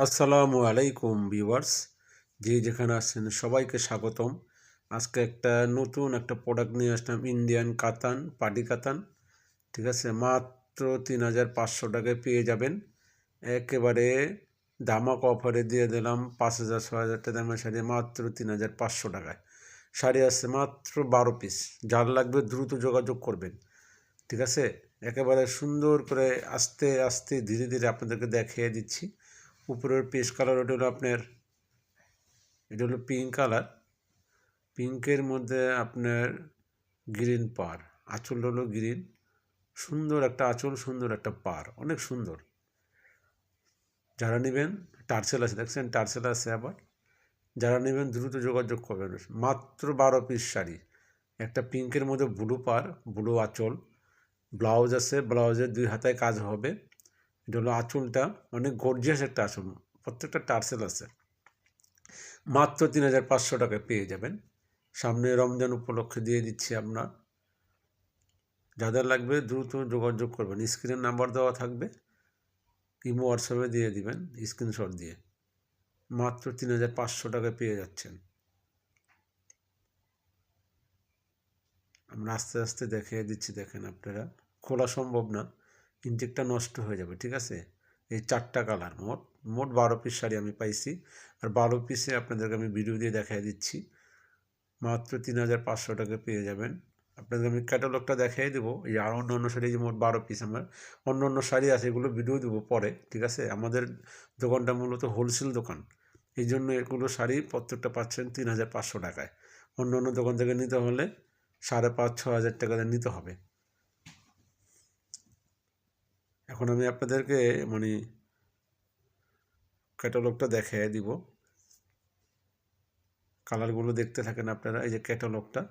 আসসালামু আলাইকুম ভিউয়ার্স, যে যেখানে আছেন সবাইকে স্বাগতম। আজকে নতুন একটা প্রোডাক্ট নিয়ে আসলাম, ইন্ডিয়ান কাতান, পাটি কাতান। ঠিক আছে, মাত্র ৩,৫০০ টাকায় পেয়ে যাবেন। একেবারে দামাক অফারে দিয়ে দিলাম ৫,০০০ ৬,০০০ টাকা দামের শাড়ি মাত্র ৩,৫০০ টাকায়। শাড়ি আসছে মাত্র 12 পিস। যার লাগবে দ্রুত যোগাযোগ করবেন। ঠিক আছে, একেবারে সুন্দর করে আস্তে আস্তে ধীরে ধীরে আপনাদেরকে দেখিয়ে দিচ্ছি। উপরের পেস্ট কালার এটা হলো পিঙ্ক কালার। পিঙ্কের মধ্যে আপনার গ্রিন পার, আঁচল হলো গ্রিন। সুন্দর একটা আঁচল, সুন্দর একটা পার, অনেক সুন্দর। যারা নেবেন, টার্সেল আছে, দেখছেন টার্সেল আছে আবার। যারা নেবেন দ্রুত যোগাযোগ করবেন। মাত্র 12 পিস শাড়ি। একটা পিঙ্কের মধ্যে ব্লু পার, ব্লু আঁচল, ব্লাউজ আছে, ব্লাউজের 2 হাতায় কাজ হবে। এটা হলো আঁচলটা, অনেক গর্জিয়াস একটা আঁচল, প্রত্যেকটা টার্সেল আছে। মাত্র ৩,৫০০ টাকায় পেয়ে যাবেন। সামনে রমজান উপলক্ষে দিয়ে দিচ্ছি আপনার। যাদের লাগবে দ্রুত যোগাযোগ করবেন। স্ক্রিনের নাম্বার দেওয়া থাকবে, ইমো হোয়াটসঅ্যাপে দিয়ে দিবেন স্ক্রিনশট দিয়ে। মাত্র ৩,৫০০ টাকায় পেয়ে যাচ্ছেন। আমরা আস্তে আস্তে দেখিয়ে দিচ্ছি, দেখেন আপনারা। খোলা সম্ভব না, ইনটেকটা নষ্ট হয়ে যাবে। ঠিক আছে, এই 4টা কালার, মোট 12 পিস শাড়ি আমি পাইছি। আর 12 পিসে আপনাদেরকে আমি ভিডিও দিয়ে দেখিয়ে দিচ্ছি। মাত্র ৩,৫০০ টাকায় পেয়ে যাবেন। আপনাদের আমি ক্যাটালগটা দেখিয়ে দেবো। এই আর অন্য শাড়ি, যে মোট 12 পিস আমার অন্য শাড়ি আছে, এগুলো ভিডিও দেবো পরে। ঠিক আছে, আমাদের দোকানটা মূলত হোলসেল দোকান, এই জন্য এগুলো শাড়ি প্রত্যেকটা পাচ্ছেন ৩,৫০০ টাকায়। অন্য দোকান থেকে নিতে হলে 5,500-6,000 টাকা নিতে হবে। এখন আমি আপনাদেরকে ক্যাটালগটা দেখিয়ে দিব। কালারগুলো দেখতে থাকেন আপনারা। এই যে ক্যাটালগটা,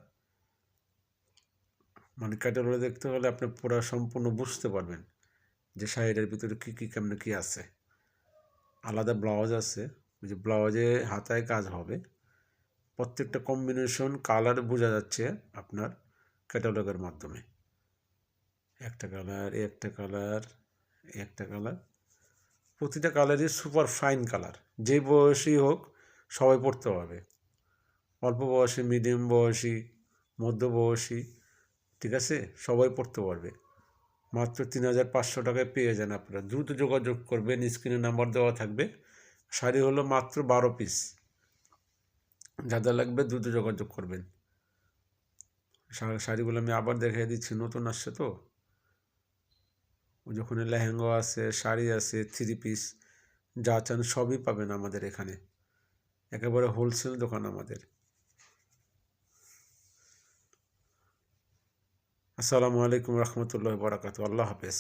ক্যাটালগ দেখতে হলে আপনি পুরো সম্পূর্ণ বুঝতে পারবেন যে শাড়িটার ভিতরে কী কেমনে কী আছে। আলাদা ব্লাউজ আছে, ওই যে ব্লাউজে হাতায় কাজ হবে। প্রত্যেকটা কম্বিনেশন কালার বোঝা যাচ্ছে আপনার ক্যাটালগের মাধ্যমে। একটা কালার, একটা কালার, একটা কালার, প্রতিটা কালারই সুপার ফাইন কালার। যে বয়সী হোক সবাই পড়তে পারবে। অল্প বয়সী, মিডিয়াম বয়সী, মধ্য বয়সী, ঠিক আছে, সবাই পড়তে পারবে। মাত্র ৩,৫০০ টাকায় পেয়ে যান আপনারা। দ্রুত যোগাযোগ করবেন, স্ক্রিনে নাম্বার দেওয়া থাকবে। শাড়ি হলো মাত্র 12 পিস। যাদের লাগবে দ্রুত যোগাযোগ করবেন। শাড়িগুলো আমি আবার দেখিয়ে দিচ্ছি, নতুন আসছে তো। যখন লেহেঙ্গা আছে, শাড়ি আছে, 3 পিস, যা চান সবই পাবেন আমাদের এখানে। একেবারে হোলসেল দোকান আমাদের। আসসালামু আলাইকুম রহমতুল্লাহ বারাকাতু। আল্লাহ হাফেজ।